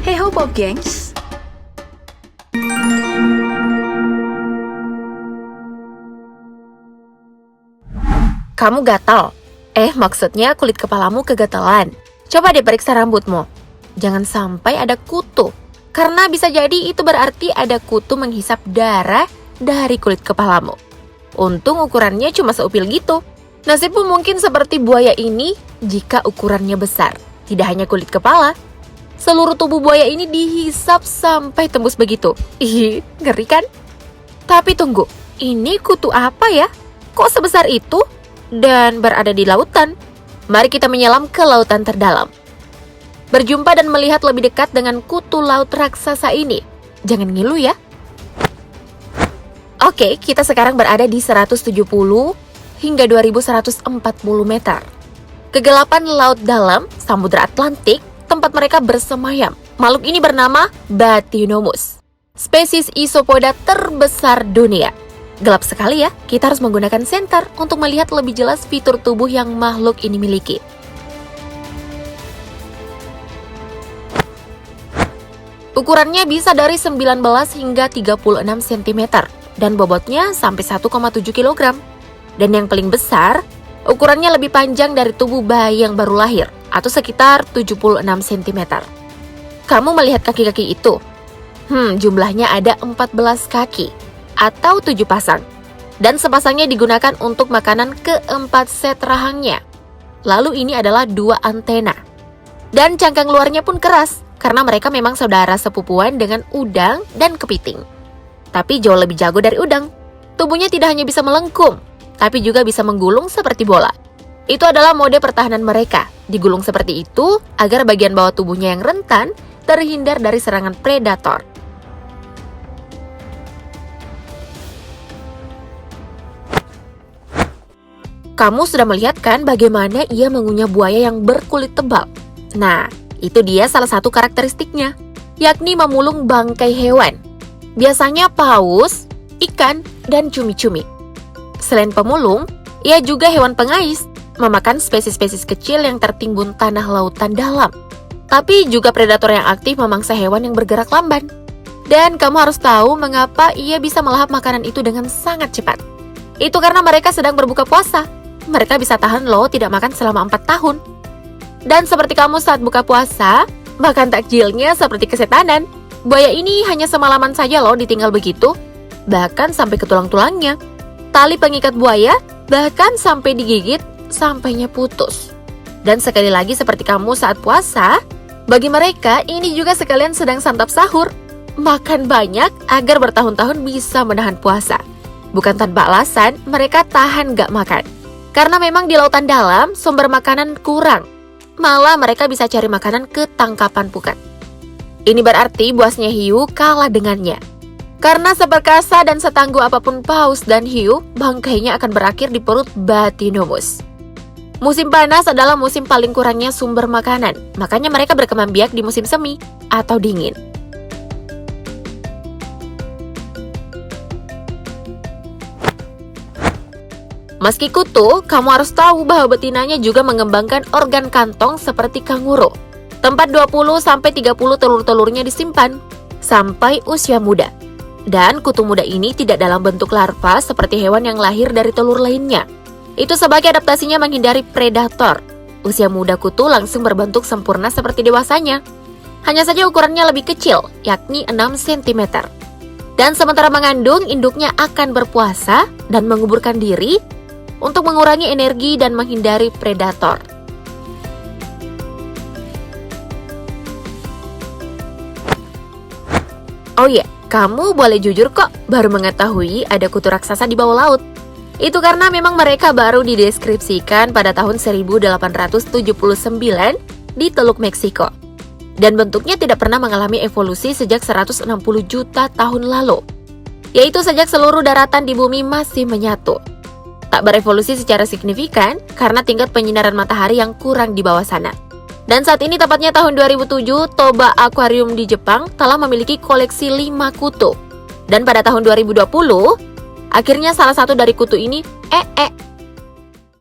Hey ho Pop Gengs. Kamu gatal? Maksudnya kulit kepalamu kegatalan. Coba deh periksa rambutmu. Jangan sampai ada kutu. Karena bisa jadi itu berarti ada kutu menghisap darah dari kulit kepalamu. Untung ukurannya cuma seupil gitu. Nasibmu mungkin seperti buaya ini jika ukurannya besar. Tidak hanya kulit kepala. Seluruh tubuh buaya ini dihisap sampai tembus begitu. Ih, ngeri kan? Tapi tunggu, ini kutu apa ya? Kok sebesar itu? Dan berada di lautan. Mari kita menyelam ke lautan terdalam. Berjumpa dan melihat lebih dekat dengan kutu laut raksasa ini. Jangan ngilu ya. Oke, kita sekarang berada di 170 hingga 2140 meter. Kegelapan laut dalam Samudra Atlantik, tempat mereka bersemayam. Makhluk ini bernama Bathynomus, spesies isopoda terbesar dunia. Gelap sekali ya, kita harus menggunakan senter untuk melihat lebih jelas fitur tubuh yang makhluk ini miliki. Ukurannya bisa dari 19 hingga 36 cm dan bobotnya sampai 1,7 kg. Dan yang paling besar, ukurannya lebih panjang dari tubuh bayi yang baru lahir atau sekitar 76 cm. Kamu melihat kaki-kaki itu? Jumlahnya ada 14 kaki atau 7 pasang. Dan sepasangnya digunakan untuk makanan keempat set rahangnya. Lalu ini adalah 2 antena. Dan cangkang luarnya pun keras, karena mereka memang saudara sepupuan dengan udang dan kepiting. Tapi jauh lebih jago dari udang. Tubuhnya tidak hanya bisa melengkung, tapi juga bisa menggulung seperti bola. Itu adalah mode pertahanan mereka. Digulung seperti itu agar bagian bawah tubuhnya yang rentan terhindar dari serangan predator. Kamu sudah melihat kan bagaimana ia mengunyah buaya yang berkulit tebal? Nah, itu dia salah satu karakteristiknya, yakni memulung bangkai hewan. Biasanya paus, ikan, dan cumi-cumi. Selain pemulung, ia juga hewan pengais, memakan spesies-spesies kecil yang tertimbun tanah lautan dalam. Tapi juga predator yang aktif memangsa hewan yang bergerak lamban. Dan kamu harus tahu mengapa ia bisa melahap makanan itu dengan sangat cepat. Itu karena mereka sedang berbuka puasa. Mereka bisa tahan loh tidak makan selama 4 tahun. Dan seperti kamu saat buka puasa, makan takjilnya seperti kesetanan. Buaya ini hanya semalaman saja loh ditinggal begitu, bahkan sampai ke tulang-tulangnya. Tali pengikat buaya bahkan sampai digigit, sampainya putus. Dan sekali lagi seperti kamu saat puasa, bagi mereka ini juga sekalian sedang santap sahur. Makan banyak agar bertahun-tahun bisa menahan puasa. Bukan tanpa alasan mereka tahan gak makan. Karena memang di lautan dalam sumber makanan kurang. Malah mereka bisa cari makanan ke tangkapan pukat. Ini berarti buasnya hiu kalah dengannya. Karena seperkasa dan setangguh apapun paus dan hiu, bangkainya akan berakhir di perut Bathynomus. Musim panas adalah musim paling kurangnya sumber makanan. Makanya mereka berkembang biak di musim semi atau dingin. Meski kutu, kamu harus tahu bahwa betinanya juga mengembangkan organ kantong seperti kanguru. Tempat 20-30 telur-telurnya disimpan sampai usia muda. Dan kutu muda ini tidak dalam bentuk larva seperti hewan yang lahir dari telur lainnya. Itu sebagai adaptasinya menghindari predator. Usia muda kutu langsung berbentuk sempurna seperti dewasanya. Hanya saja ukurannya lebih kecil, yakni 6 cm. Dan sementara mengandung, induknya akan berpuasa dan menguburkan diri untuk mengurangi energi dan menghindari predator. Oh iya, kamu boleh jujur kok baru mengetahui ada kutu raksasa di bawah laut. Itu karena memang mereka baru dideskripsikan pada tahun 1879 di Teluk Meksiko. Dan bentuknya tidak pernah mengalami evolusi sejak 160 juta tahun lalu. Yaitu sejak seluruh daratan di bumi masih menyatu. Tak berevolusi secara signifikan karena tingkat penyinaran matahari yang kurang di bawah sana. Dan saat ini tepatnya tahun 2007, Toba Aquarium di Jepang telah memiliki koleksi 5 kutu. Dan pada tahun 2020, akhirnya salah satu dari kutu ini